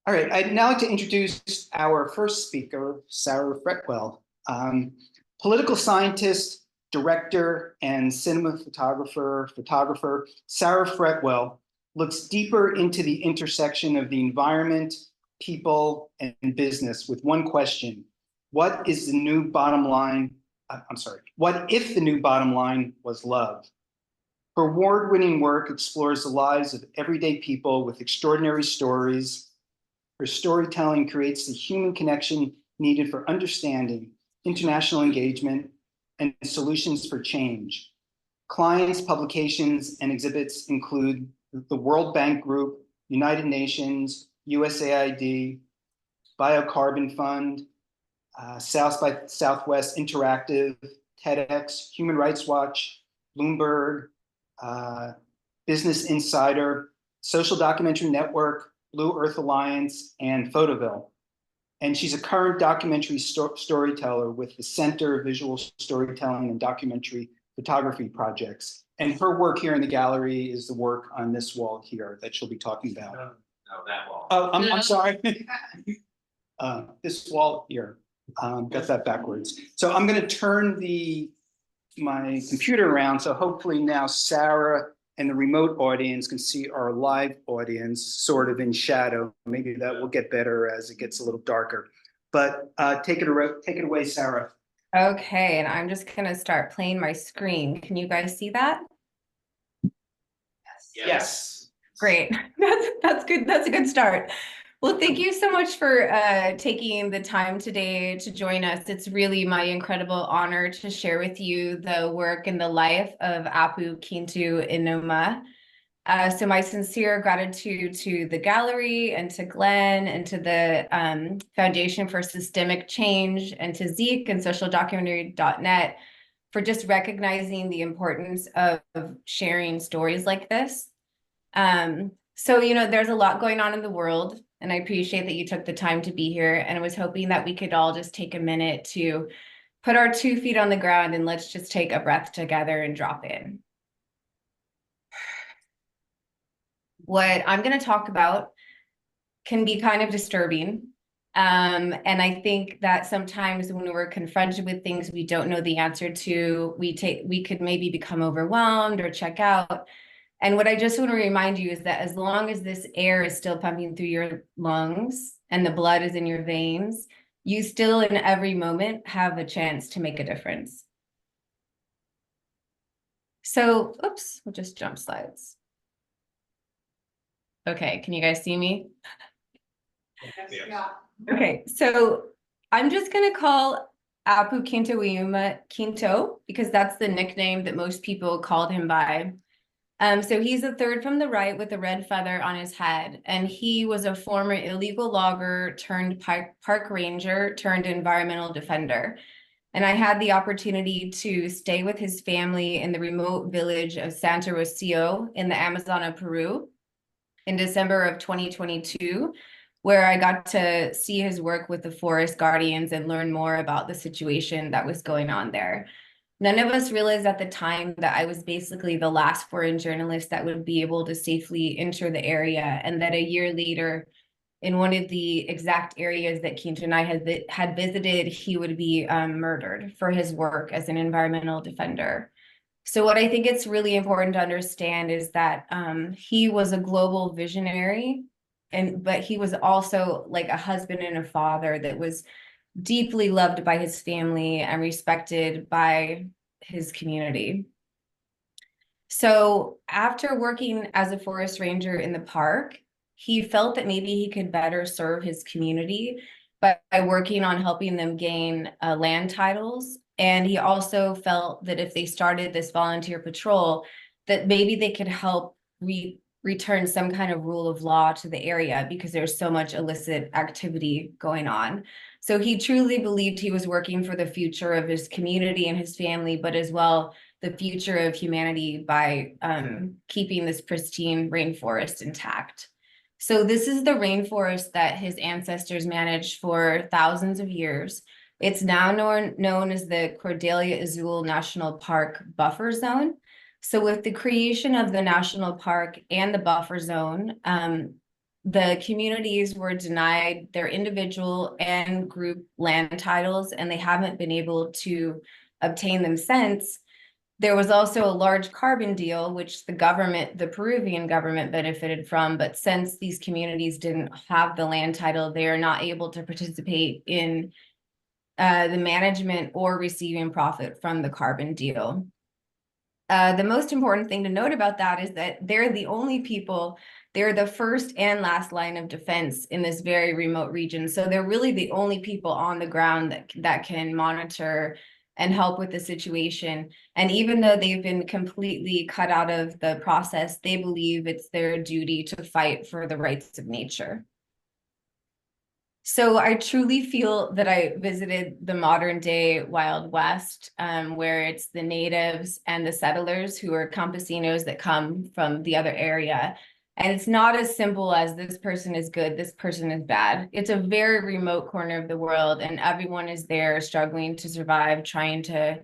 All right, I'd now like to introduce our first speaker, Sarah Fretwell, political scientist, director, and cinema photographer. Sarah Fretwell looks deeper into the intersection of the environment, people, and business with one question: what is the new bottom line? What if the new bottom line was love? Her award-winning work explores the lives of everyday people with extraordinary stories. Her storytelling creates the human connection needed for understanding, international engagement, and solutions for change. Clients, publications, and exhibits include the World Bank Group, United Nations, USAID, Biocarbon Fund, South by Southwest Interactive, TEDx, Human Rights Watch, Bloomberg, Business Insider, Social Documentary Network, Blue Earth Alliance, and Photoville. And she's a current documentary storyteller with the Center of Visual Storytelling and Documentary Photography Projects. And her work here in the gallery is the work on this wall here that she'll be talking about. No, that wall. Oh, I'm sorry. This wall here, got that backwards. So I'm going to turn my computer around, so hopefully now Sarah and the remote audience can see our live audience sort of in shadow. Maybe that will get better as it gets a little darker. But take it away, Sarah. Okay, and I'm just gonna start playing my screen. Can you guys see that? Yes. Great. That's good. That's a good start. Well, thank you so much for taking the time today to join us. It's really my incredible honor to share with you the work and the life of Apu Kintu Inuma. So my sincere gratitude to the gallery and to Glenn and to the Foundation for Systemic Change and to ZEKE and socialdocumentary.net for just recognizing the importance of sharing stories like this. So, there's a lot going on in the world, and I appreciate that you took the time to be here. And I was hoping that we could all just take a minute to put our 2 feet on the ground and let's just take a breath together and drop in. What I'm going to talk about can be kind of disturbing. And I think that sometimes when we're confronted with things we don't know the answer to, we could maybe become overwhelmed or check out. And what I just want to remind you is that as long as this air is still pumping through your lungs and the blood is in your veins, you still in every moment have a chance to make a difference. So, oops, we'll just jump slides. Okay, can you guys see me? Yeah. Okay, so I'm just going to call Apu Kintu Inuma Kinto because that's the nickname that most people called him by. So he's the third from the right with a red feather on his head, and he was a former illegal logger turned park ranger turned environmental defender. And I had the opportunity to stay with his family in the remote village of Santa Rocio in the Amazon of Peru in December of 2022, where I got to see his work with the forest guardians and learn more about the situation that was going on there. None of us realized at the time that I was basically the last foreign journalist that would be able to safely enter the area, and that a year later, in one of the exact areas that Kintu and I had visited, he would be murdered for his work as an environmental defender. So what I think it's really important to understand is that he was a global visionary, but he was also like a husband and a father that was deeply loved by his family and respected by his community. So after working as a forest ranger in the park, he felt that maybe he could better serve his community by working on helping them gain land titles. And he also felt that if they started this volunteer patrol, that maybe they could help return some kind of rule of law to the area because there's so much illicit activity going on. So he truly believed he was working for the future of his community and his family, but as well the future of humanity by keeping this pristine rainforest intact. So this is the rainforest that his ancestors managed for thousands of years. It's now known as the Cordelia Azul National Park Buffer Zone. So with the creation of the national park and the buffer zone, the communities were denied their individual and group land titles, and they haven't been able to obtain them since. There was also a large carbon deal, which the Peruvian government benefited from, but since these communities didn't have the land title, they are not able to participate in the management or receiving profit from the carbon deal. The most important thing to note about that is that they're the only people, they're the first and last line of defense in this very remote region. So they're really the only people on the ground that can monitor and help with the situation. And even though they've been completely cut out of the process, they believe it's their duty to fight for the rights of nature. So I truly feel that I visited the modern day Wild West, where it's the natives and the settlers who are campesinos that come from the other area. And it's not as simple as this person is good, this person is bad. It's a very remote corner of the world, and everyone is there struggling to survive, trying to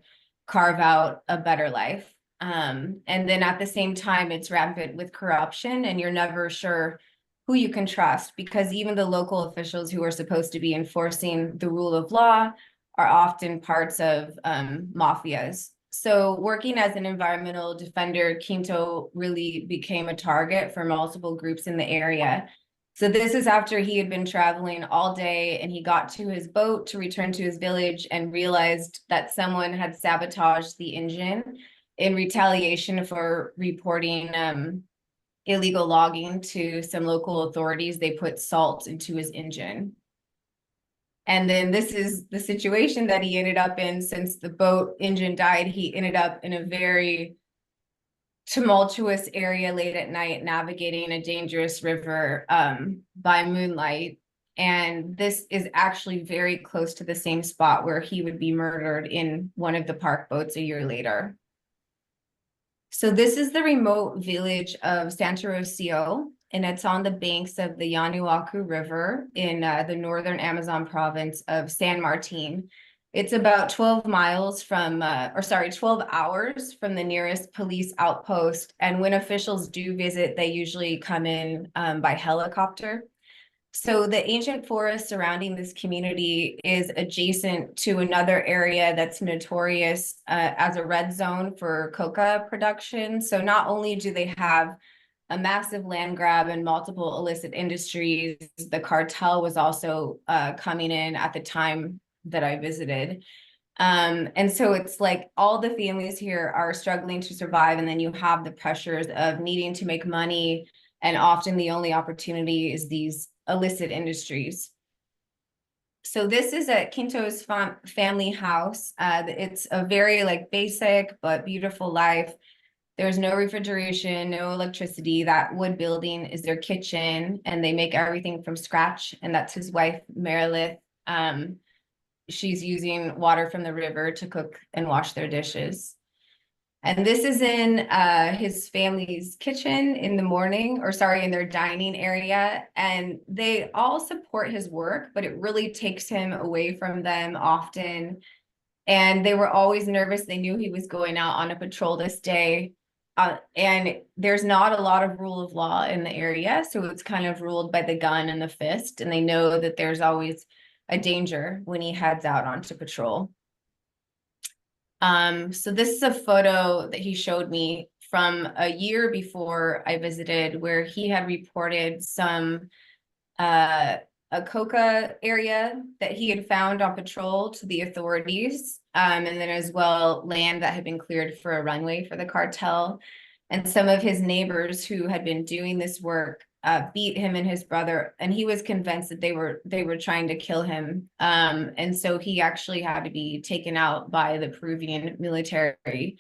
carve out a better life. And then at the same time, it's rampant with corruption, and you're never sure who you can trust, because even the local officials who are supposed to be enforcing the rule of law are often parts of mafias. So working as an environmental defender, Quinto really became a target for multiple groups in the area. So this is after he had been traveling all day, and he got to his boat to return to his village and realized that someone had sabotaged the engine in retaliation for reporting illegal logging to some local authorities. They put salt into his engine. And then this is the situation that he ended up in. Since the boat engine died, he ended up in a very tumultuous area late at night, navigating a dangerous river by moonlight. And this is actually very close to the same spot where he would be murdered in one of the park boats a year later. So this is the remote village of Santa Rocio, and it's on the banks of the Yanuaku River in the northern Amazon province of San Martin. It's about 12 miles from, 12 hours from the nearest police outpost. And when officials do visit, they usually come in by helicopter. So the ancient forest surrounding this community is adjacent to another area that's notorious as a red zone for coca production. So not only do they have a massive land grab and multiple illicit industries, the cartel was also coming in at the time that I visited. And so it's like all the families here are struggling to survive, and then you have the pressures of needing to make money, and often the only opportunity is these illicit industries. So this is at Quinto's family house. It's a very basic but beautiful life. There's no refrigeration, no electricity. That wood building is their kitchen, and they make everything from scratch. And that's his wife, Merilith. She's using water from the river to cook and wash their dishes. And this is in his family's kitchen in the morning, in their dining area. And they all support his work, but it really takes him away from them often. And they were always nervous. They knew he was going out on a patrol this day. And there's not a lot of rule of law in the area. So it's kind of ruled by the gun and the fist. And they know that there's always a danger when he heads out onto patrol. So this is a photo that he showed me from a year before I visited, where he had reported some a coca area that he had found on patrol to the authorities, and then as well land that had been cleared for a runway for the cartel. And some of his neighbors who had been doing this work beat him and his brother, and he was convinced that they were trying to kill him. And so he actually had to be taken out by the Peruvian military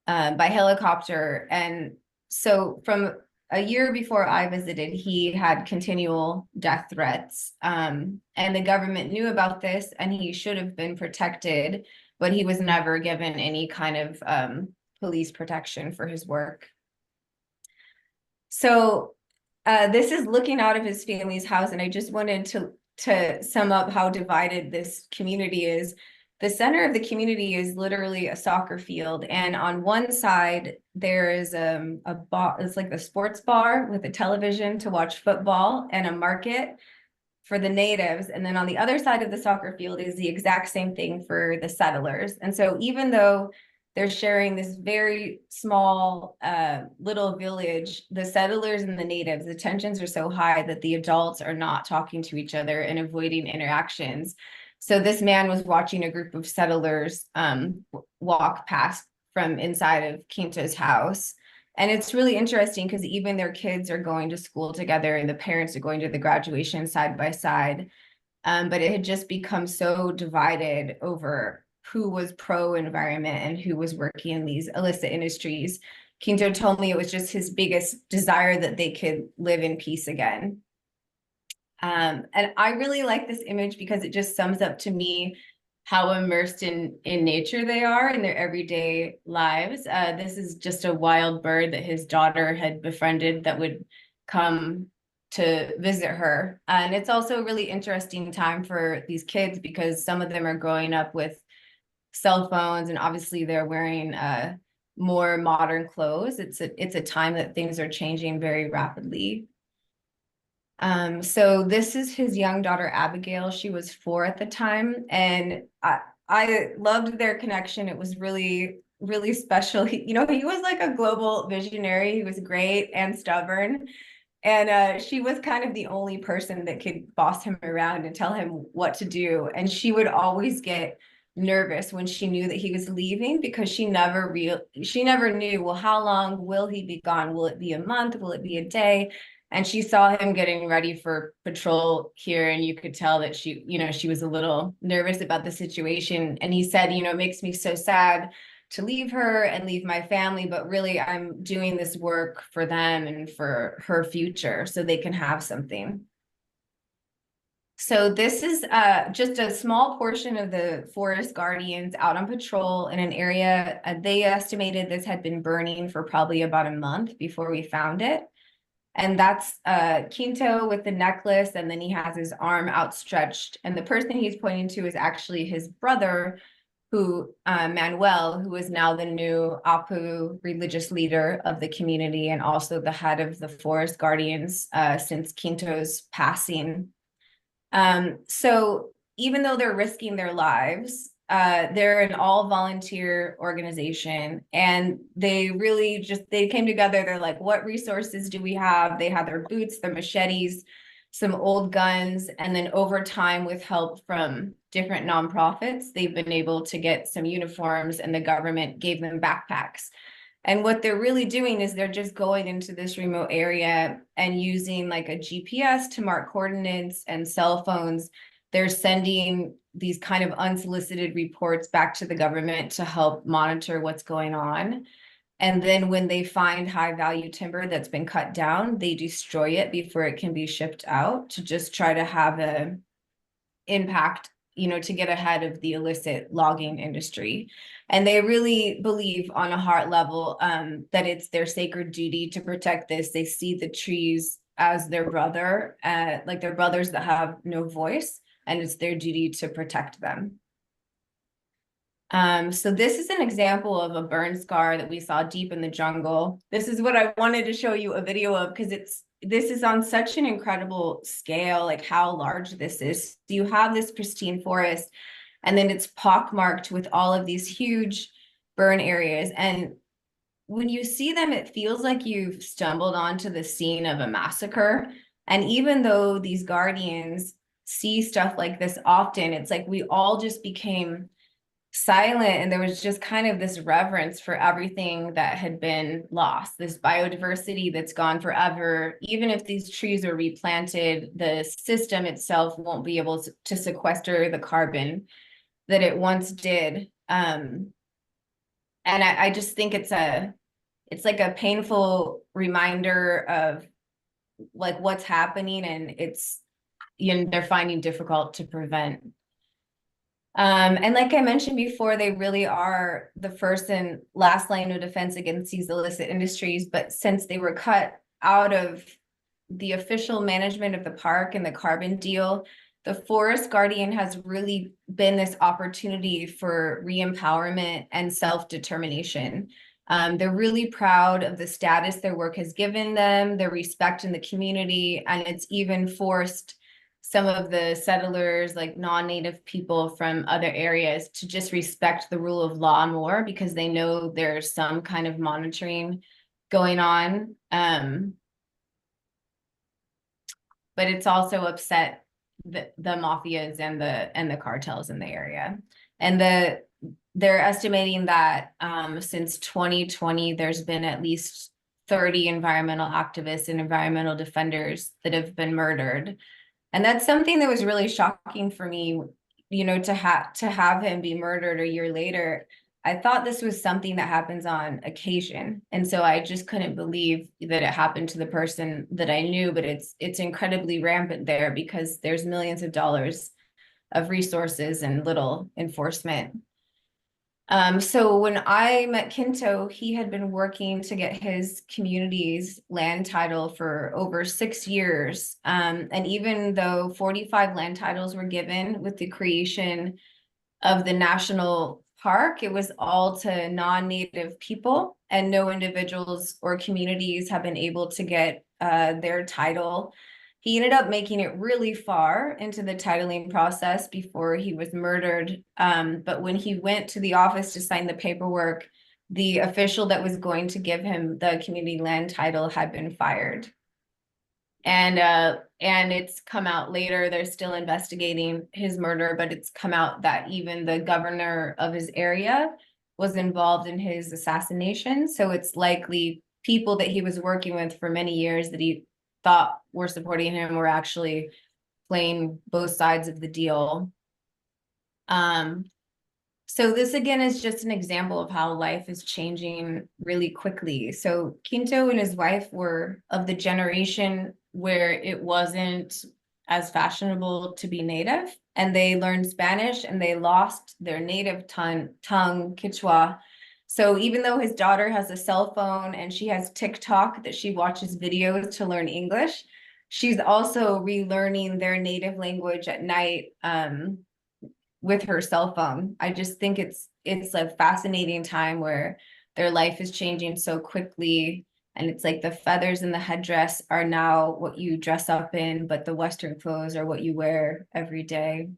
by helicopter. And so from a year before I visited, he had continual death threats. And the government knew about this, and he should have been protected, but he was never given any kind of police protection for his work. So this is looking out of his family's house, and I just wanted to sum up how divided this community is. the center of the community is literally a soccer field. And on one side, there is a bar, it's like a sports bar with a television to watch football and a market for the natives. And then on the other side of the soccer field is the exact same thing for the settlers. And so even though they're sharing this very small little village, the settlers and the natives, the tensions are so high that the adults are not talking to each other and avoiding interactions. So this man was watching a group of settlers walk past from inside of Quinto's house. And it's really interesting because even their kids are going to school together and the parents are going to the graduation side by side. But it had just become so divided over who was pro-environment and who was working in these illicit industries. Quinto told me it was just his biggest desire that they could live in peace again. And I really like this image because it just sums up to me how immersed in nature they are in their everyday lives. This is just a wild bird that his daughter had befriended that would come to visit her. And it's also a really interesting time for these kids because some of them are growing up with cell phones and obviously they're wearing more modern clothes. It's a time that things are changing very rapidly. So this is his young daughter, Abigail. She was 4 at the time. And I loved their connection. It was really, really special. He was like a global visionary. He was great and stubborn. And she was kind of the only person that could boss him around and tell him what to do. And she would always get nervous when she knew that he was leaving because she never knew, well, how long will he be gone? Will it be a month? Will it be a day? And she saw him getting ready for patrol here, and you could tell that she was a little nervous about the situation. And he said, it makes me so sad to leave her and leave my family, but really I'm doing this work for them and for her future so they can have something. So this is just a small portion of the forest guardians out on patrol in an area. They estimated this had been burning for probably about a month before we found it. And that's Quinto with the necklace, and then he has his arm outstretched. And the person he's pointing to is actually his brother, Manuel, who is now the new Apu religious leader of the community and also the head of the forest guardians since Quinto's passing. So even though they're risking their lives, they're an all volunteer organization, and they came together. They're like, what resources do we have? They had their boots, their machetes, some old guns, and then over time, with help from different nonprofits, they've been able to get some uniforms, and the government gave them backpacks. And what they're really doing is they're just going into this remote area and using like a GPS to mark coordinates and cell phones. They're sending these kind of unsolicited reports back to the government to help monitor what's going on. And then when they find high value timber that's been cut down, they destroy it before it can be shipped out to just try to have an impact, to get ahead of the illicit logging industry. And they really believe on a heart level that it's their sacred duty to protect this. They see the trees as their brother, like their brothers that have no voice, and it's their duty to protect them. So this is an example of a burn scar that we saw deep in the jungle. This is what I wanted to show you a video of because this is on such an incredible scale, like how large this is. So you have this pristine forest, and then it's pockmarked with all of these huge burn areas. And when you see them, it feels like you've stumbled onto the scene of a massacre. And even though these guardians see stuff like this often, it's like we all just became silent, and there was just kind of this reverence for everything that had been lost, this biodiversity that's gone forever. Even if these trees are replanted, the system itself won't be able to sequester the carbon that it once did. And I just think it's like a painful reminder of like what's happening, and it's they're finding difficult to prevent. And like I mentioned before, they really are the first and last line of defense against these illicit industries. But since they were cut out of the official management of the park and the carbon deal, the Forest Guardian has really been this opportunity for re-empowerment and self-determination. They're really proud of the status their work has given them, their respect in the community, and it's even forced some of the settlers, like non-native people from other areas, to just respect the rule of law more because they know there's some kind of monitoring going on. But it's also upset the mafias and the cartels in the area. And they're estimating that since 2020, there's been at least 30 environmental activists and environmental defenders that have been murdered. And that's something that was really shocking for me, you know, to have him be murdered a year later. I thought this was something that happens on occasion. And so I just couldn't believe that it happened to the person that I knew, but it's incredibly rampant there because there's millions of dollars of resources and little enforcement. So when I met Kinto, he had been working to get his community's land title for over 6 years. And even though 45 land titles were given with the creation of the national park, it was all to non-native people, and no individuals or communities have been able to get their title. He ended up making it really far into the titling process before he was murdered. But when he went to the office to sign the paperwork, the official that was going to give him the community land title had been fired. And it's come out later, they're still investigating his murder, but it's come out that even the governor of his area was involved in his assassination. So it's likely people that he was working with for many years that he thought were supporting him were actually playing both sides of the deal. So this again is just an example of how life is changing really quickly. So Kinto and his wife were of the generation where it wasn't as fashionable to be native, and they learned Spanish and they lost their native tongue, Quechua. So even though his daughter has a cell phone and she has TikTok that she watches videos to learn English, she's also relearning their native language at night with her cell phone. I just think it's a fascinating time where their life is changing so quickly. And it's like the feathers in the headdress are now what you dress up in, but the Western clothes are what you wear every day.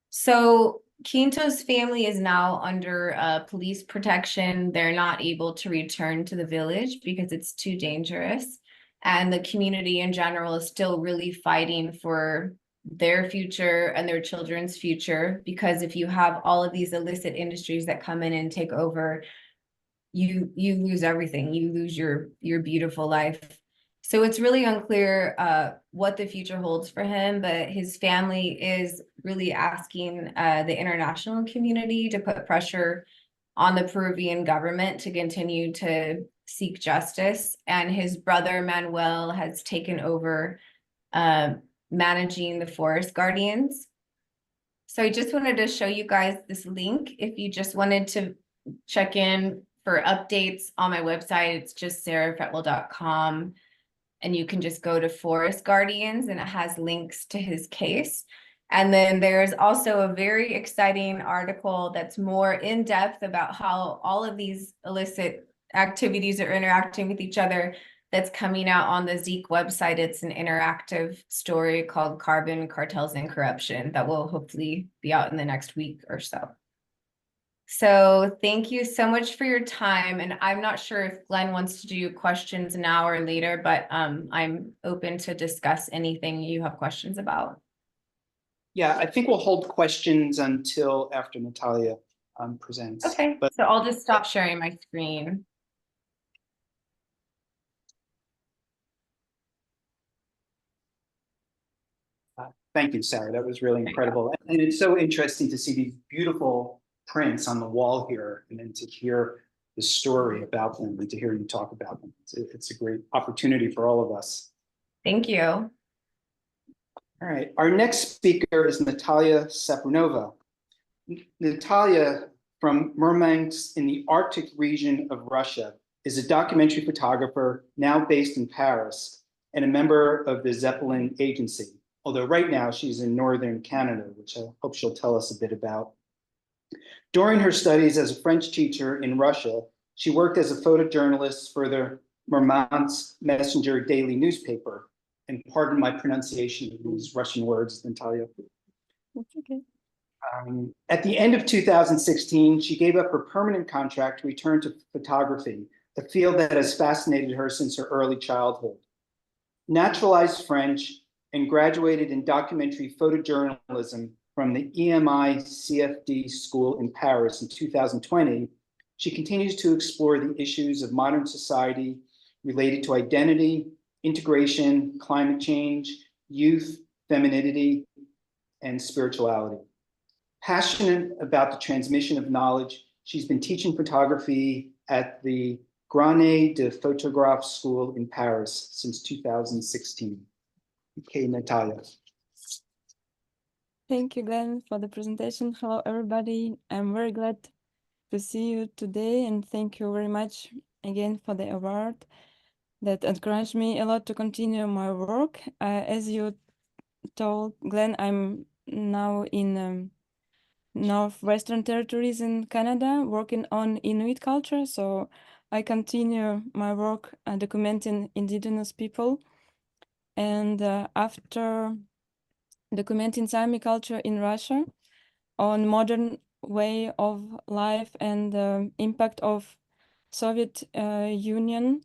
So Quinto's family is now under police protection. They're not able to return to the village because it's too dangerous. And the community in general is still really fighting for their future and their children's future, because if you have all of these illicit industries that come in and take over, you lose everything. You lose your beautiful life. So it's really unclear what the future holds for him, but his family is really asking the international community to put pressure on the Peruvian government to continue to seek justice. And his brother Manuel has taken over managing the Forest Guardians. So I just wanted to show you guys this link. If you just wanted to check in for updates on my website, it's just sarahfretwell.com. And you can just go to Forest Guardians and it has links to his case. And then there's also a very exciting article that's more in depth about how all of these illicit activities are interacting with each other, that's coming out on the ZEKE website. It's an interactive story called Carbon, Cartels, and Corruption that will hopefully be out in the next week or so. So thank you so much for your time. And I'm not sure if Glenn wants to do questions now or later, but I'm open to discuss anything you have questions about. Yeah, I think we'll hold questions until after Natalya presents. Okay, so I'll just stop sharing my screen. Thank you, Sarah. That was really incredible. And it's so interesting to see these beautiful prints on the wall here, and then to hear the story about them and to hear you talk about them. It's a great opportunity for all of us. Thank you. All right, our next speaker is Natalya Saprunova. Natalya, from Murmansk in the Arctic region of Russia, is a documentary photographer now based in Paris and a member of the Zeppelin Agency. although right now she's in northern Canada, which I hope she'll tell us a bit about. During her studies as a French teacher in Russia, she worked as a photojournalist for the Murmansk Messenger daily newspaper. And pardon my pronunciation of these Russian words, Natalia. That's okay. At the end of 2016, she gave up her permanent contract to return to photography, a field that has fascinated her since her early childhood. Naturalized French and graduated in documentary photojournalism from the EMI CFD school in Paris in 2020, she continues to explore the issues of modern society related to identity, integration, climate change, youth, femininity, and spirituality. Passionate about the transmission of knowledge, she's been teaching photography at the Grane de Photographe School in Paris since 2016. Okay, Natalia. Thank you, Glenn, for the presentation. Hello, everybody. I'm very glad to see you today, and thank you very much again for the award that encouraged me a lot to continue my work. As you told Glenn, I'm now in Northwestern Territories in Canada, working on Inuit culture. So I continue my work documenting Indigenous people. And after documenting Sami culture in Russia on modern way of life and impact of Soviet Union,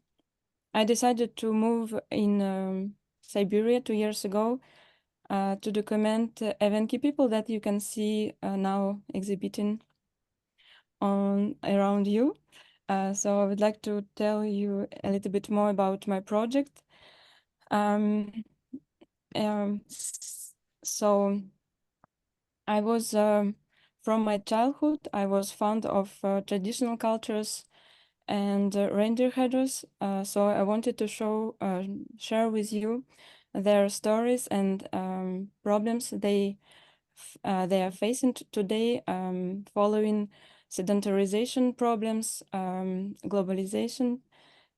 I decided to move in Siberia 2 years ago to document Evenki people that you can see now exhibiting on around you. So I would like to tell you a little bit more about my project. So I was from my childhood, I was fond of traditional cultures and reindeer herders. So I wanted to share with you their stories and problems they are facing today, following sedentarization problems, globalization,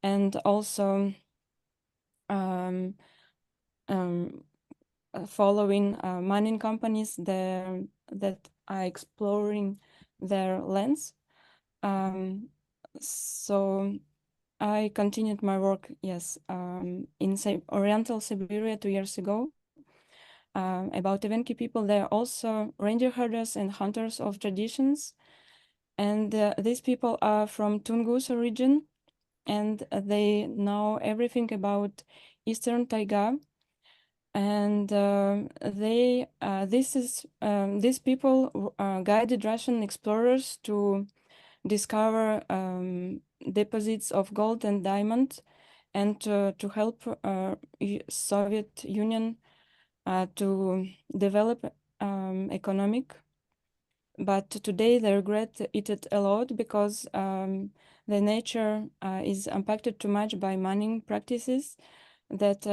and also following mining companies that are exploring their lands. So I continued my work, yes, in Oriental Siberia 2 years ago. About Evenki people, they are also reindeer herders and hunters of traditions. And these people are from Tunguska region, and they know everything about Eastern taiga. And these people guided Russian explorers to discover deposits of gold and diamond, and to help Soviet Union to develop economic. But today they regret it a lot because the nature is impacted too much by mining practices that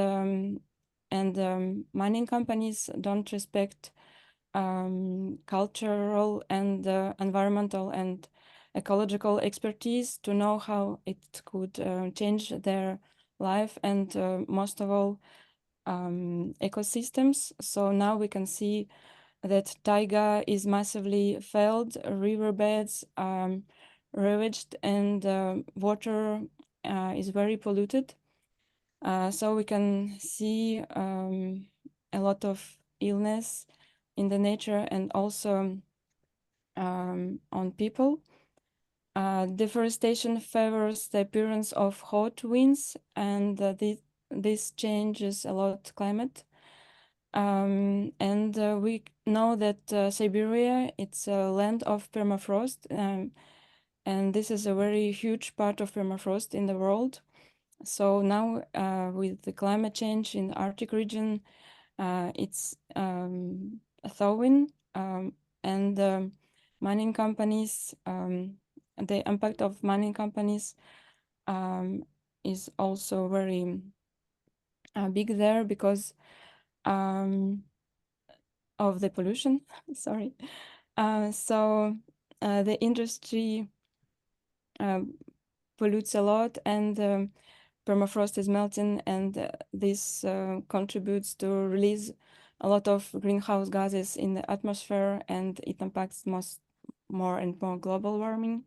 mining companies don't respect cultural and environmental and ecological expertise to know how it could change their life and most of all ecosystems. So now we can see that taiga is massively failed, riverbeds ravaged, and water is very polluted. So we can see a lot of illness in the nature and also on people. Deforestation favors the appearance of hot winds, and this changes a lot climate. And we know that Siberia, it's a land of permafrost, and this is a very huge part of permafrost in the world. So now with the climate change in the Arctic region, it's thawing, and mining companies, the impact of mining companies is also very big there because of the pollution. Sorry. So the industry pollutes a lot, and permafrost is melting, and this contributes to release a lot of greenhouse gases in the atmosphere, and it impacts more and more global warming.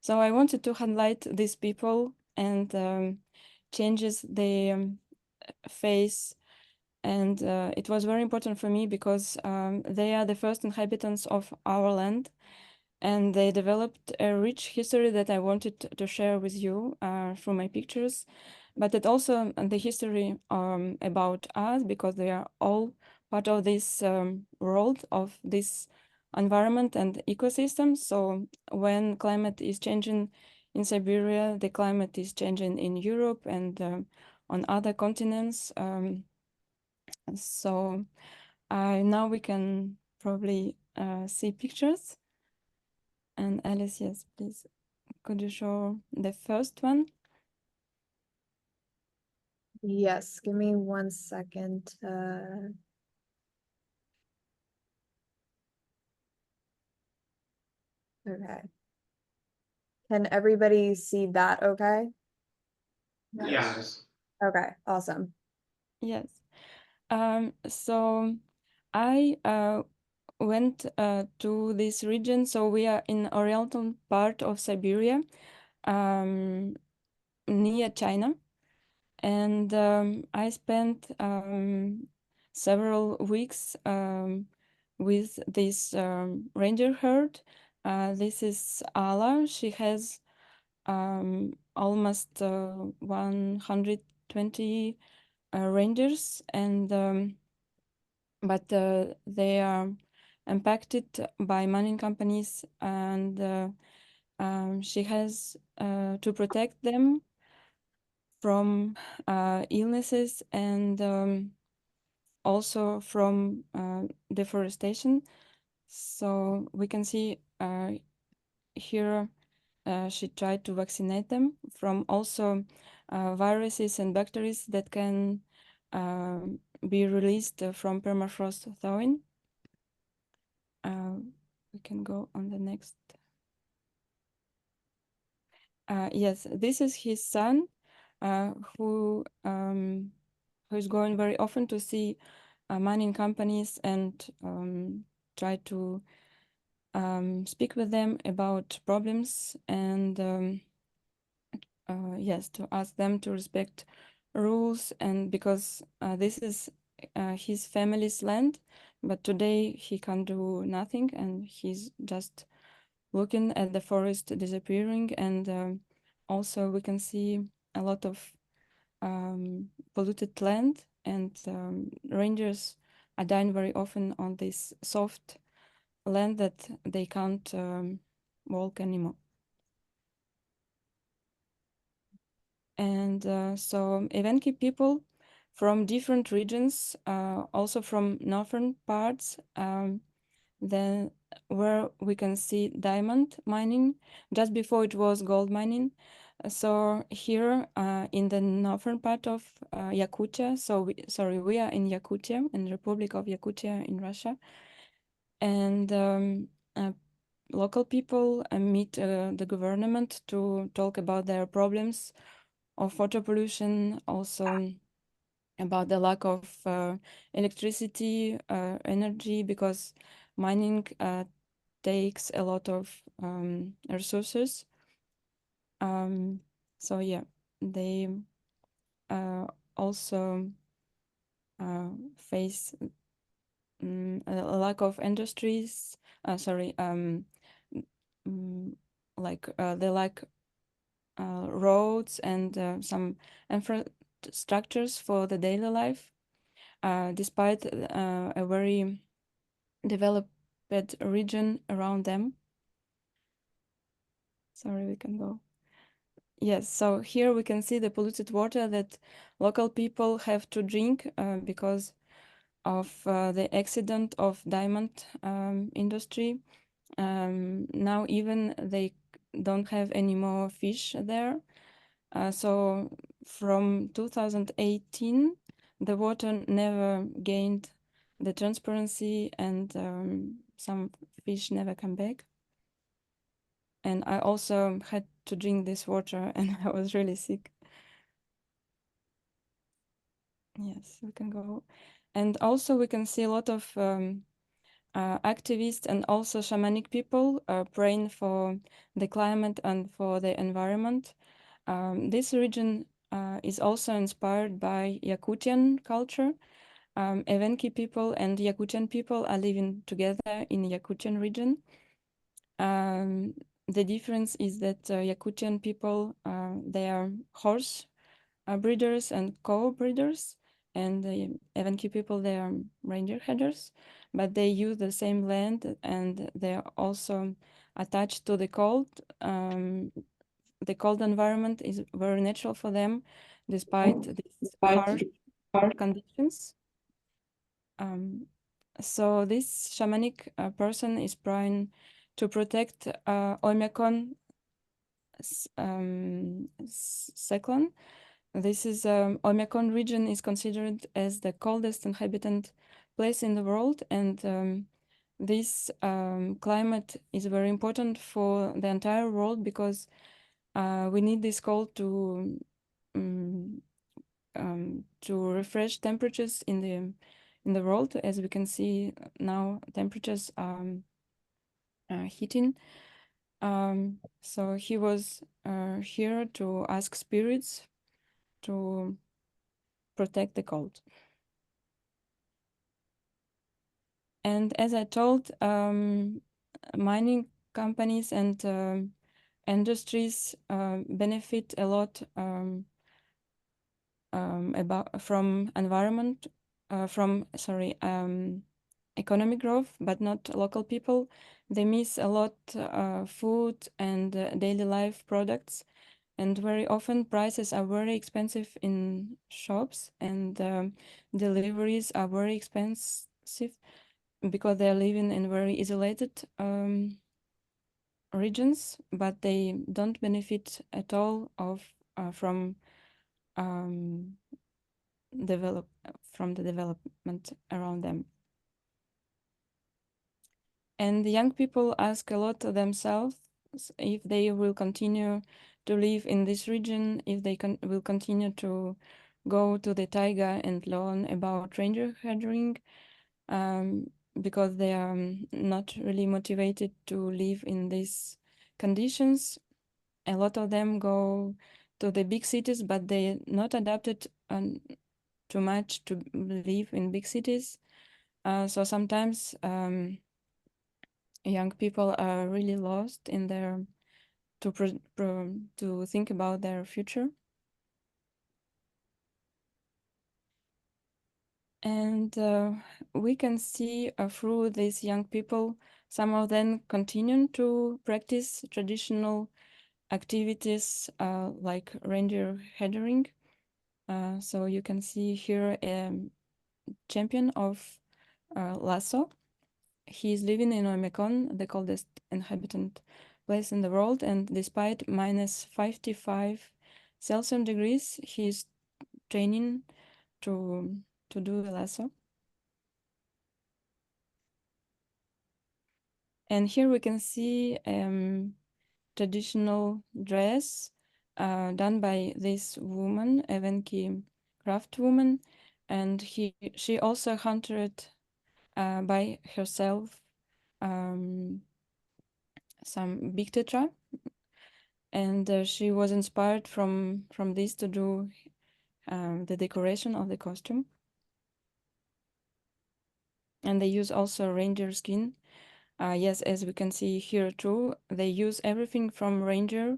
So I wanted to highlight these people and changes they face. And it was very important for me because they are the first inhabitants of our land, and they developed a rich history that I wanted to share with you through my pictures. But it also the history about us, because they are all part of this world, of this environment and ecosystem. So when climate is changing in Siberia, the climate is changing in Europe and on other continents. So now we can probably see pictures. And Alice, yes, please, could you show the first one? Yes, give me 1 second. Okay. Can everybody see that okay? Yes. Okay, awesome. Yes. So I went to this region. So we are in oriental part of Siberia, near China. And I spent several weeks with this reindeer herd. This is Ala. She has almost 120 reindeers, and but they are impacted by mining companies, and she has to protect them from illnesses and also from deforestation. So we can see here she tried to vaccinate them from also viruses and bacteria that can be released from permafrost thawing. We can go on the next. Yes, this is his son, who is going very often to see mining companies and try to speak with them about problems, and yes, to ask them to respect rules. And because this is his family's land, but today he can't do nothing, and he's just looking at the forest disappearing. And also we can see a lot of polluted land, and rangers are dying very often on this soft land that they can't walk anymore. And so Evenki people from different regions, also from northern parts, then where we can see diamond mining. Just before it was gold mining. So here in the northern part of Yakutia, we are in Yakutia, in the Republic of Yakutia in Russia. And local people meet the government to talk about their problems of water pollution, also about the lack of electricity, energy, because mining takes a lot of resources. So yeah, they also face a lack of industries. Like they lack roads and some infrastructures for the daily life, despite a very developed region around them. Sorry, we can go. Yes, so here we can see the polluted water that local people have to drink because of the accident of diamond industry. Now even they don't have any more fish there. So from 2018, the water never gained the transparency, and some fish never come back. And I also had to drink this water, and I was really sick. Yes, we can go. And also we can see a lot of activists and also shamanic people praying for the climate and for the environment. This region is also inspired by Yakutian culture. Evenki people and Yakutian people are living together in Yakutian region. The difference is that Yakutian people, they are horse breeders and cow breeders, and the Evenki people, they are reindeer headers, but they use the same land and they are also attached to the cold. The cold environment is very natural for them, despite these harsh conditions. So this shamanic person is trying to protect Oymyakon cyclone. This is Oymyakon region is considered as the coldest inhabited place in the world, and this climate is very important for the entire world because we need this cold to refresh temperatures in the world. As we can see now, temperatures are heating. So he was here to ask spirits to protect the cold. And as I told, mining companies and industries benefit a lot from environment, economic growth, but not local people. They miss a lot food and daily life products, and very often prices are very expensive in shops, and deliveries are very expensive because they are living in very isolated regions, but they don't benefit at all from the development around them. And the young people ask a lot of themselves if they will continue to live in this region, if they will continue to go to the taiga and learn about reindeer herding, because they are not really motivated to live in these conditions. A lot of them go to the big cities, but they're not adapted too much to live in big cities. So sometimes young people are really lost in their to think about their future. And we can see through these young people, some of them continue to practice traditional activities like reindeer herding. So you can see here a champion of lasso. He is living in Oymyakon, the coldest inhabited place in the world, and despite minus 55 Celsius degrees, he is training to do the lasso. And here we can see traditional dress done by this woman, Evenki craft woman, and she also hunted by herself some big tetra, and she was inspired from this to do the decoration of the costume. And they use also reindeer skin. Yes, as we can see here too, they use everything from reindeer,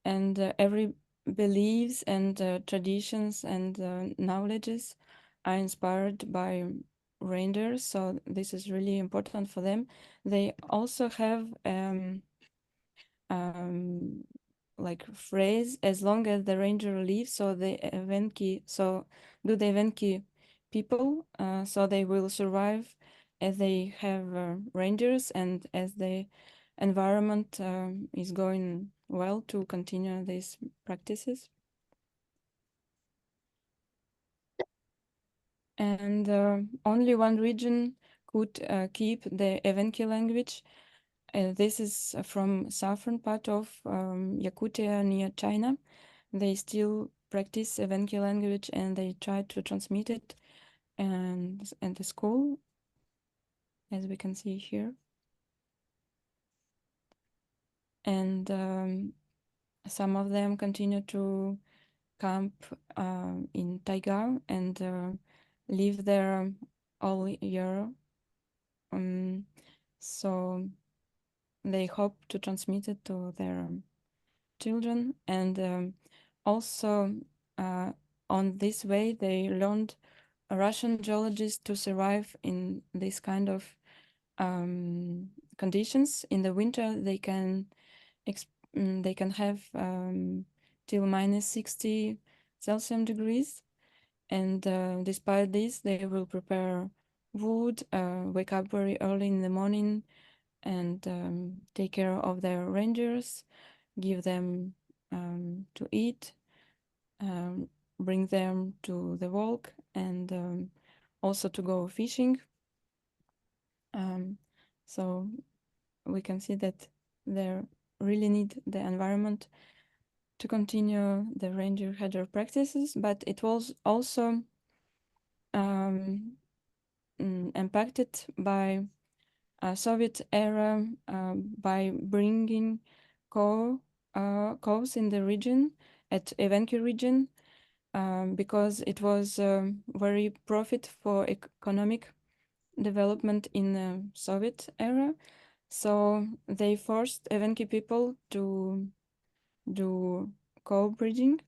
and every beliefs and traditions and knowledges are inspired by reindeer. So this is really important for them. They also have like phrase, as long as the reindeer lives, so the Evenki people, so they will survive as they have reindeers and as the environment is going well to continue these practices. And only one region could keep the Evenki language. This is from southern part of Yakutia near China. They still practice Evenki language and they try to transmit it and the school, as we can see here. And some of them continue to camp in taiga and live there all year. So they hope to transmit it to their children, and also on this way they learned Russian geologists to survive in this kind of conditions. In the winter they can have till minus 60 Celsius degrees, and despite this they will prepare wood, wake up very early in the morning, and take care of their rangers, give them to eat, bring them to the walk, and also to go fishing. So we can see that they really need the environment to continue the reindeer herder practices, but it was also impacted by Soviet era by bringing cows in the region, at Evenki region, because it was very profit for economic development in the Soviet era. So they forced Evenki people to do cow breeding.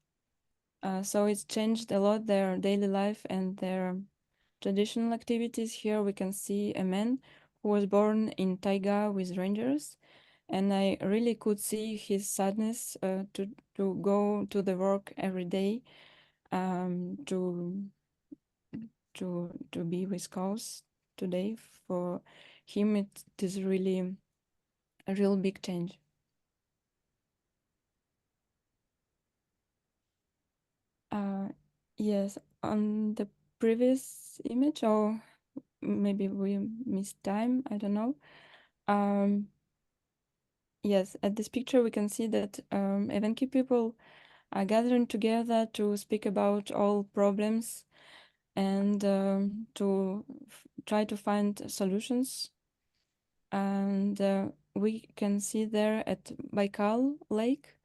So it's changed a lot their daily life and their traditional activities. Here we can see a man who was born in taiga with rangers, and I really could see his sadness to go to the work every day, to be with cows today. For him it is really a real big change. Yes, on the previous image, or maybe we missed time, I don't know. Yes, at this picture we can see that Evenki people are gathering together to speak about all problems and to try to find solutions. And we can see there at Baikal Lake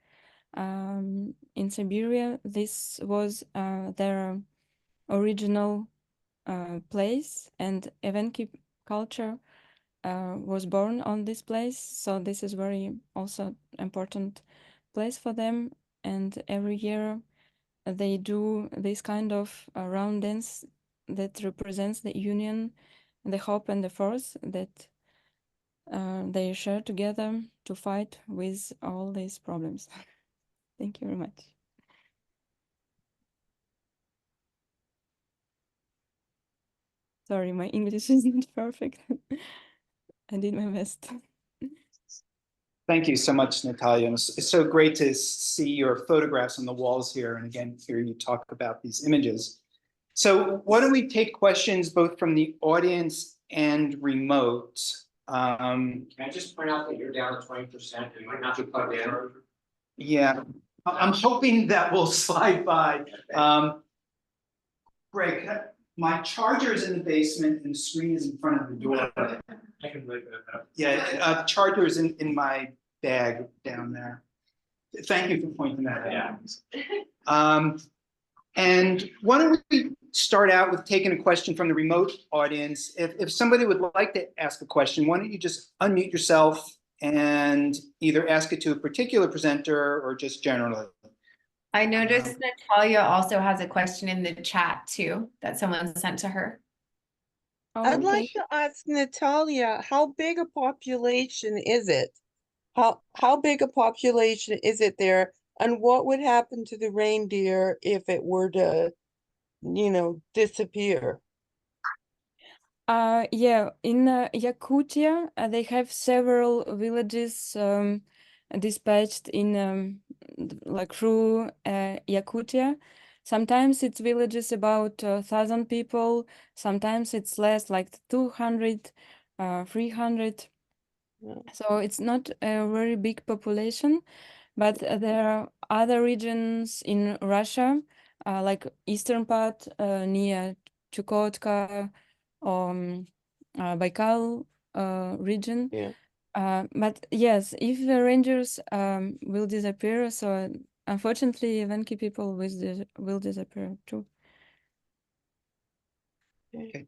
in Siberia, this was their original place, and Evenki culture was born on this place. So this is very also important place for them. And every year they do this kind of round dance that represents the union, the hope and the force that they share together to fight with all these problems. Thank you very much. Sorry, my English is not perfect. I did my best. Thank you so much, Natalya. And it's so great to see your photographs on the walls here, and again, hear you talk about these images. So why don't we take questions both from the audience and remote? Can I just point out that you're down at 20%? It might not be plugged in. Yeah, I'm hoping that will slide by. Greg, my charger is in the basement and the screen is in front of the door. I can leave it at that. Yeah, charger is in my bag down there. Thank you for pointing that out. Yeah. And why don't we start out with taking a question from the remote audience. If somebody would like to ask a question, why don't you just unmute yourself and either ask it to a particular presenter or just generally. I noticed Natalya also has a question in the chat too, that someone sent to her. Oh, I'd okay. like to ask Natalya, how big a population is it? How big a population is it there? And what would happen to the reindeer if it were to, disappear? Yeah, in Yakutia, they have several villages dispatched in like through Yakutia. Sometimes it's villages about 1,000 people. Sometimes it's less, like 200, 300. Yeah. So it's not a very big population, but there are other regions in Russia, like eastern part near Chukotka, Baikal region. Yeah. But yes, if the rangers will disappear, so unfortunately, Evenki people will disappear too. Okay.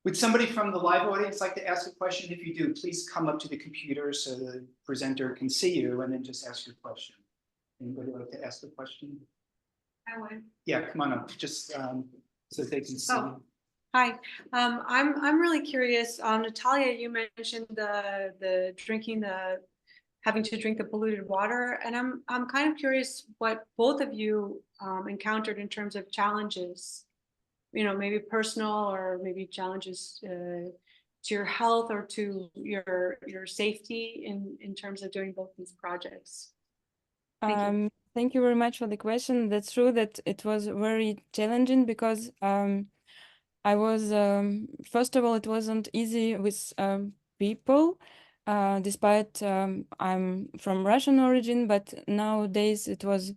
Would somebody from the live audience like to ask a question? If you do, please come up to the computer so the presenter can see you and then just ask your question. Anybody like to ask the question? I would. Yeah, come on up, just so they can see. Oh. Hi, I'm really curious. Natalia, you mentioned the drinking having to drink the polluted water, and I'm kind of curious what both of you encountered in terms of challenges. You know, maybe personal or maybe challenges to your health or to your safety in terms of doing both these projects. Thank you. Thank you very much for the question. That's true that it was very challenging because I was, first of all, it wasn't easy with people, despite I'm from Russian origin, but nowadays it was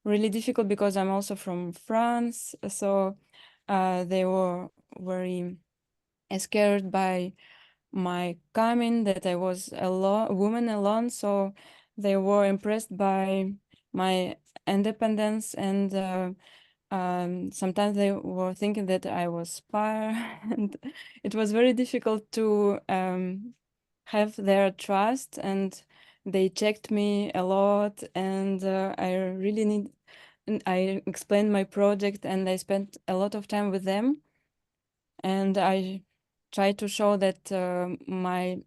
really difficult because I'm also from France. So they were very scared by my coming, that I was a woman alone. So they were impressed by my independence, and sometimes they were thinking that I was spy, and it was very difficult to have their trust, and they checked me a lot, and I really need. And I explained my project, and I spent a lot of time with them, and I tried to show that my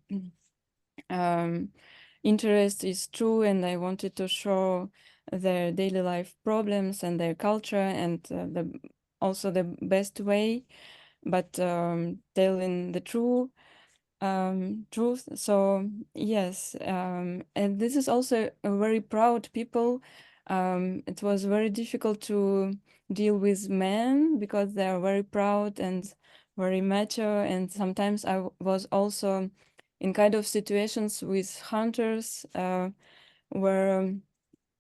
interest is true, and I wanted to show their daily life problems and their culture, and also the best way, but telling the truth. So yes, and this is also a very proud people. It was very difficult to deal with men because they are very proud and very mature, and sometimes I was also in kind of situations with hunters where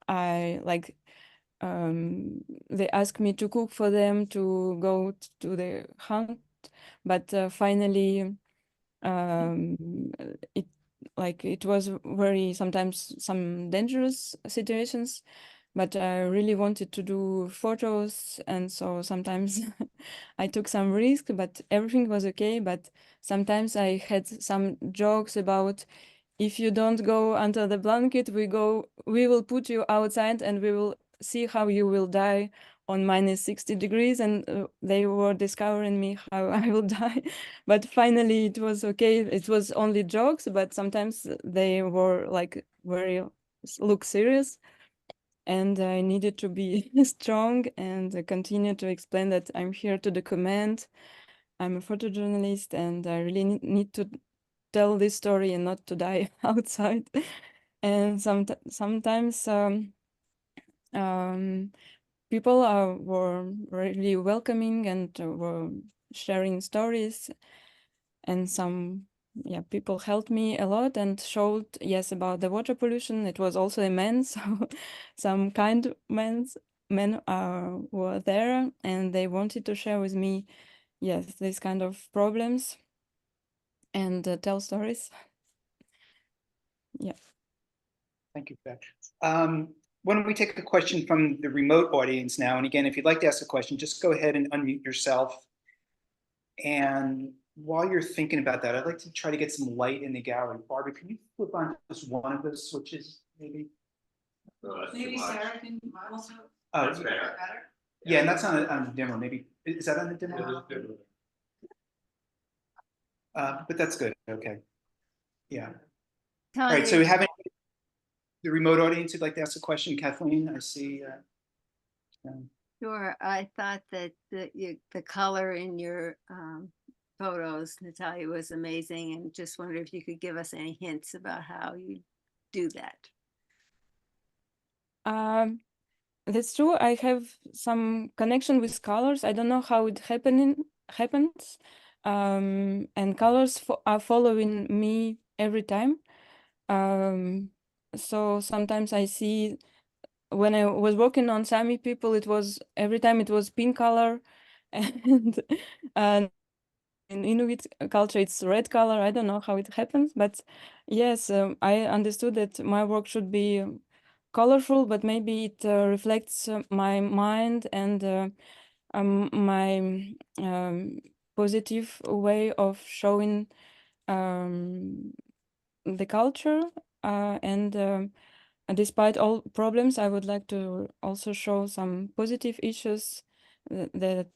I like they ask me to cook for them, to go to the hunt, but finally it it was very sometimes some dangerous situations, but I really wanted to do photos, and so sometimes I took some risk, but everything was okay. But sometimes I had some jokes about, if you don't go under the blanket, we will put you outside and we will see how you will die on minus 60 degrees, and they were discovering me how I will die. But finally it was okay. It was only jokes, but sometimes they were like very look serious, and I needed to be strong and continue to explain that I'm here to document. I'm a photojournalist, and I really need to tell this story and not to die outside. And sometimes people were really welcoming and were sharing stories, and some people helped me a lot and showed about the water pollution. It was also a man, so some kind men were there, and they wanted to share with me these kind of problems and tell stories. Thank you, Beth. Why don't we take a question from the remote audience now? And again, if you'd like to ask a question, just go ahead and unmute yourself. And while you're thinking about that, I'd like to try to get some light in the gallery. Barbara, can you flip on just one of the switches, maybe? No, that's Maybe too much. Sarah can also. Oh, That's better. yeah, and that's on the demo. Maybe is that on the demo? But that's good. Okay. Yeah. All right. So we have the remote audience who'd like to ask a question. Kathleen, I see. Sure. I thought that the color in your photos, Natalia, was amazing, and just wondered if you could give us any hints about how you do that. That's true. I have some connection with colors. I don't know how it happens. And colors are following me every time. So sometimes I see, when I was working on Sami people, it was every time it was pink color, And in Inuit culture, it's red color. I don't know how it happens, but yes, I understood that my work should be colorful, but maybe it reflects my mind and my positive way of showing the culture. And despite all problems, I would like to also show some positive issues that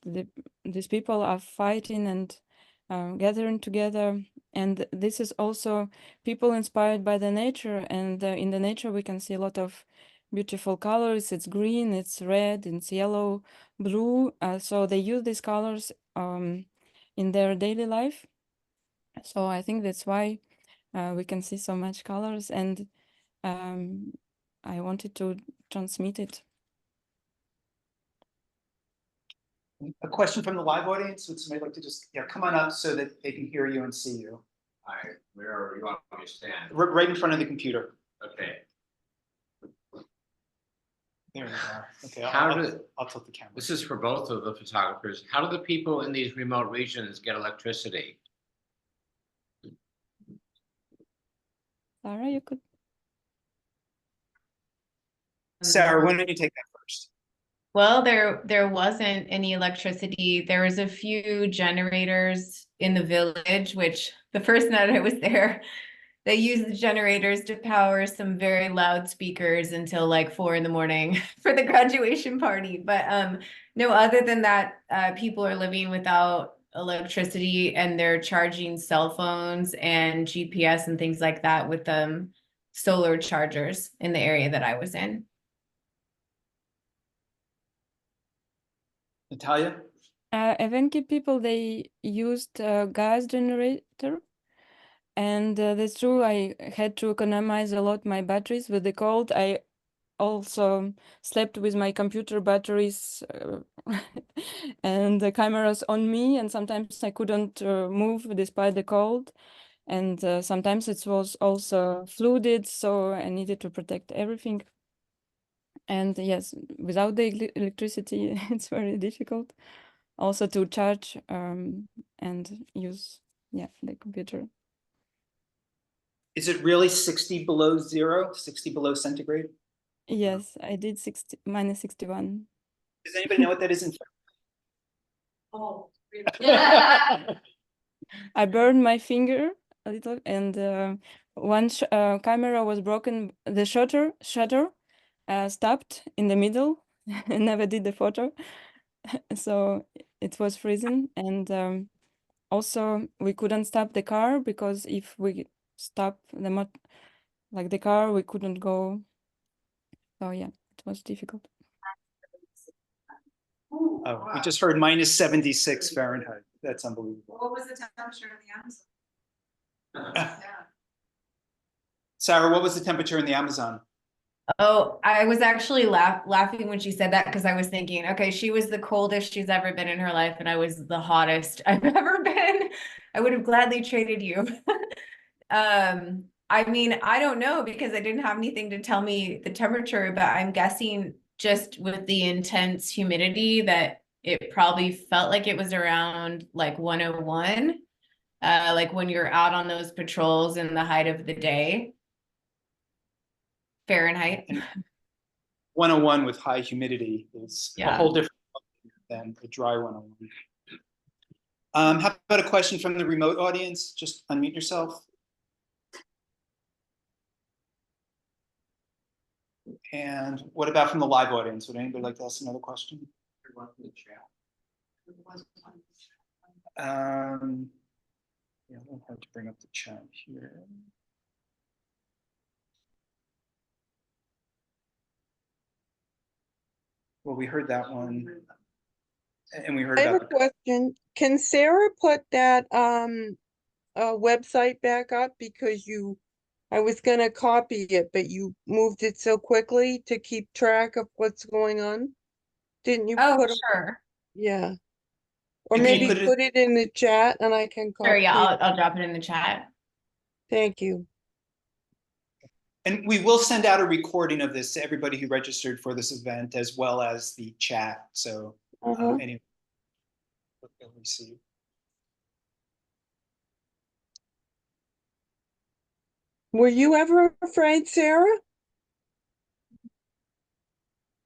these people are fighting and gathering together. And this is also people inspired by the nature. And in the nature, we can see a lot of beautiful colors. It's green, it's red, it's yellow, blue. So they use these colors in their daily life. So I think that's why we can see so much colors. And I wanted to transmit it. A question from the live audience? Would somebody like to just, yeah, come on up so that they can hear you and see you? Hi, where you want me to stand? Right in front of the computer. Okay. There you are. Okay, I'll tilt the camera. This is for both of the photographers. How do the people in these remote regions get electricity? Sarah, you could. Sarah, why don't you take that first? Well, there wasn't any electricity. There was a few generators in the village, which the first night I was there, they used the generators to power some very loud speakers until like 4 a.m. for the graduation party. But no, other than that, people are living without electricity and they're charging cell phones and GPS and things like that with solar chargers in the area that I was in. Natalya? Evenki people, they used a gas generator. And that's true, I had to economize a lot my batteries with the cold. I also slept with my computer batteries and the cameras on me, and sometimes I couldn't move despite the cold. And sometimes it was also flooded, so I needed to protect everything. And yes, without the electricity, it's very difficult also to charge and use, yeah, the computer. Is it really 60 below zero, 60 below centigrade? Yes, I did -61. Does anybody know what that is in Oh, really? Fahrenheit? I burned my finger a little, and one camera was broken. The shutter stopped in the middle and never did the photo. So it was freezing, and also we couldn't stop the car because if we stop the car, we couldn't go. So yeah, it was difficult. Oh, we just heard -76 Fahrenheit. That's unbelievable. What was the temperature in the Amazon? Yeah. Sarah, what was the temperature in the Amazon? Oh, I was actually laughing when she said that because I was thinking, okay, she was the coldest she's ever been in her life, and I was the hottest I've ever been. I would have gladly traded you. I mean, I don't know because I didn't have anything to tell me the temperature, but I'm guessing just with the intense humidity that it probably felt like it was around like 101, like when you're out on those patrols in the height of the day. Fahrenheit. 101 with high humidity is a whole different than a dry 101. How about a question from the remote audience? Just unmute yourself. And what about from the live audience? Would anybody like to ask another question? Yeah, we'll have to bring up the chat here. Well, we heard that one. And we heard I have about a question. Can Sarah put that website back up because I was gonna copy it, but you moved it so quickly to keep track of what's going on? Didn't you Oh, put it? sure. Yeah. Or If you maybe put put it in the chat and I can Sure, copy. yeah, I'll drop it in the chat. Thank you. And we will send out a recording of this to everybody who registered for this event, as well as the chat. So anyway. Let me see. Were you ever afraid, Sarah?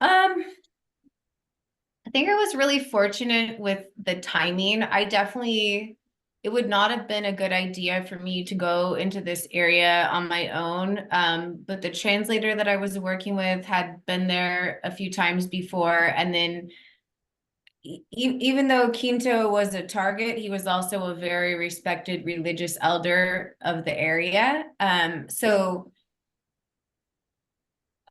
I think I was really fortunate with the timing. It would not have been a good idea for me to go into this area on my own. But the translator that I was working with had been there a few times before. And then even though Quinto was a target, he was also a very respected religious elder of the area. So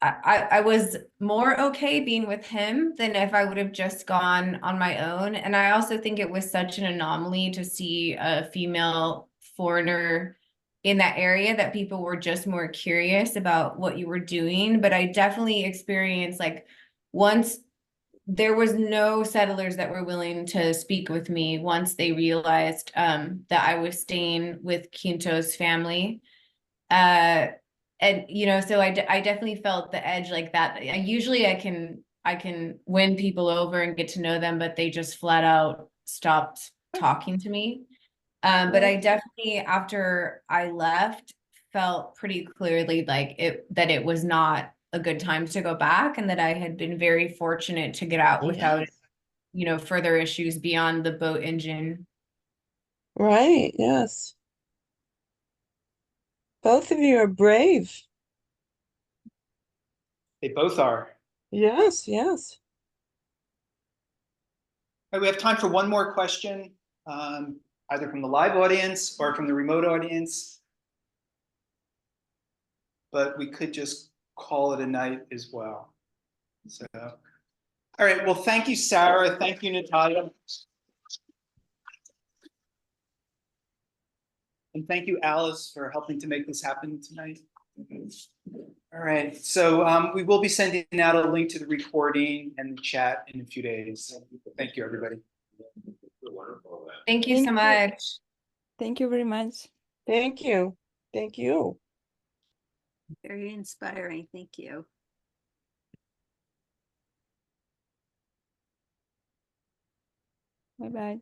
I was more okay being with him than if I would have just gone on my own. And I also think it was such an anomaly to see a female foreigner in that area that people were just more curious about what you were doing. But I definitely experienced, like, once there was no settlers that were willing to speak with me once they realized that I was staying with Quinto's family. And so I definitely felt the edge like that. I can win people over and get to know them, but they just flat out stopped talking to me. But I definitely, after I left, felt pretty clearly that it was not a good time to go back, and that I had been very fortunate to get out without, further issues beyond the boat engine. Right, yes. Both of you are brave. They both are. Yes, yes. All right, we have time for one more question, either from the live audience or from the remote audience. But we could just call it a night as well. So, all right, well, thank you, Sarah. Thank you, Natalya. And thank you, Alice, for helping to make this happen tonight. All right, so we will be sending out a link to the recording and the chat in a few days. Thank you, everybody. Thank you Thank so you. much. Thank you very much. Thank you. Thank you. Very inspiring. Thank you. Bye bye.